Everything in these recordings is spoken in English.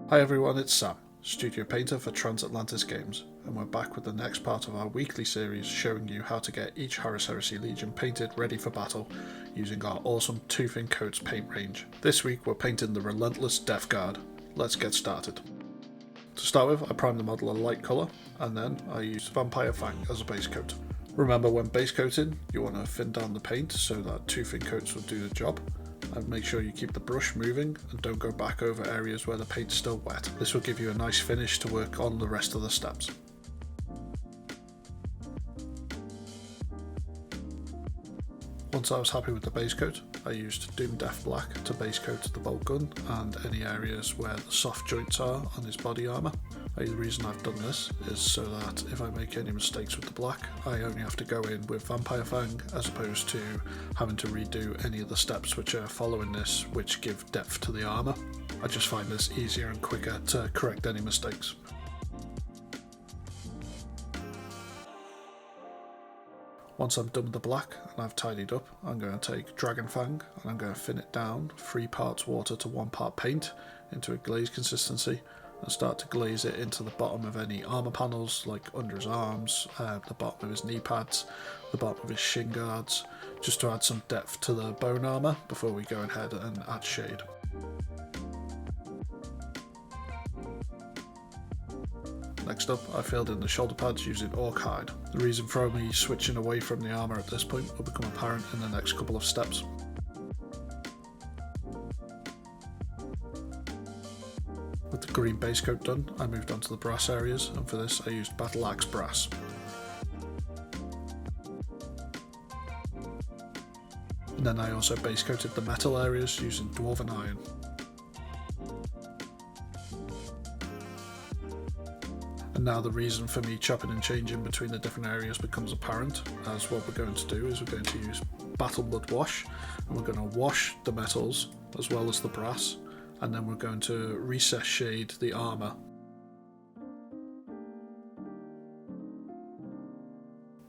Hi everyone, it's Sam, Studio Painter for Transatlantis Games, and we're back with the next part of our weekly series showing you how to get each Horus Heresy Legion painted ready for battle using our awesome Tooth & Coats paint range. This week we're painting the Relentless Death Guard. Let's get started. To start with, I prime the model a light colour, and then I use Vampire Fang as a base coat. Remember, when base coating, you want to thin down the paint so that Tooth & Coats will do the job. And make sure you keep the brush moving and don't go back over areas where the paint's still wet. This will give you a nice finish to work on the rest of the steps. Once I was happy with the base coat, I used Doom Death Black to base coat the bolt gun and any areas where the soft joints are on his body armour. The reason I've done this is so that if I make any mistakes with the black, I only have to go in with Vampire Fang as opposed to having to redo any of the steps which are following this, which give depth to the armour. I just find this easier and quicker to correct any mistakes. Once I'm done with the black and I've tidied up, I'm going to take Dragon Fang and I'm going to thin it down 3 parts water to 1 part paint into a glaze consistency and start to glaze it into the bottom of any armour panels, like under his arms, the bottom of his knee pads, the bottom of his shin guards, just to add some depth to the bone armour before we go ahead and add shade. Next up, I filled in the shoulder pads using Orc Hide. The reason for me switching away from the armour at this point will become apparent in the next couple of steps. With the green base coat done, I moved on to the brass areas, and for this I used Battle Axe Brass. And then I also base coated the metal areas using Dwarven Iron. And now the reason for me chopping and changing between the different areas becomes apparent, as what we're going to do is we're going to use Battle Mud Wash, and we're going to wash the metals as well as the brass, and then we're going to recess shade the armour.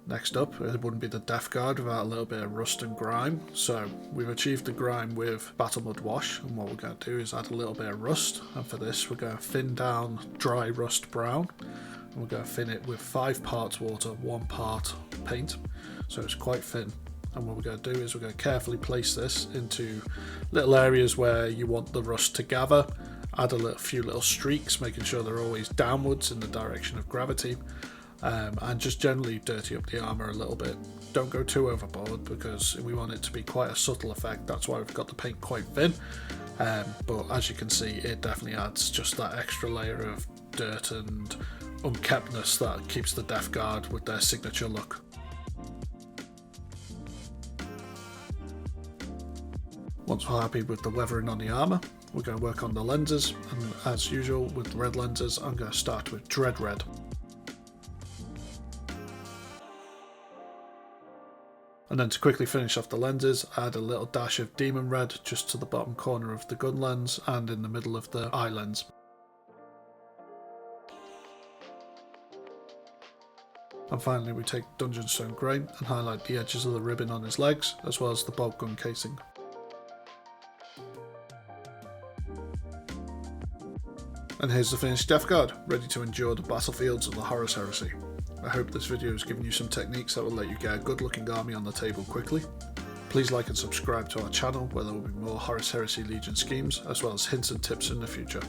Next up, it wouldn't be the Death Guard without a little bit of rust and grime, so we've achieved the grime with Battle Mud Wash, and what we're going to do is add a little bit of rust, and for this we're going to thin down dry rust brown, and we're going to thin it with 5 parts water, 1 part paint, so it's quite thin. And what we're going to do is we're going to carefully place this into little areas where you want the rust to gather, add a few little streaks, making sure they're always downwards in the direction of gravity, and just generally dirty up the armour a little bit. Don't go too overboard because we want it to be quite a subtle effect, that's why we've got the paint quite thin, but as you can see it definitely adds just that extra layer of dirt and unkeptness that keeps the Death Guard with their signature look. Once we're happy with the weathering on the armour, we're going to work on the lenses, and as usual with red lenses I'm going to start with Dread Red. And then to quickly finish off the lenses, add a little dash of Demon Red just to the bottom corner of the gun lens and in the middle of the eye lens. And finally we take Dungeonstone Grey and highlight the edges of the ribbon on his legs as well as the bolt gun casing. And here's the finished Death Guard, ready to endure the battlefields of the Horus Heresy. I hope this video has given you some techniques that will let you get a good looking army on the table quickly. Please like and subscribe to our channel where there will be more Horus Heresy Legion schemes, as well as hints and tips in the future.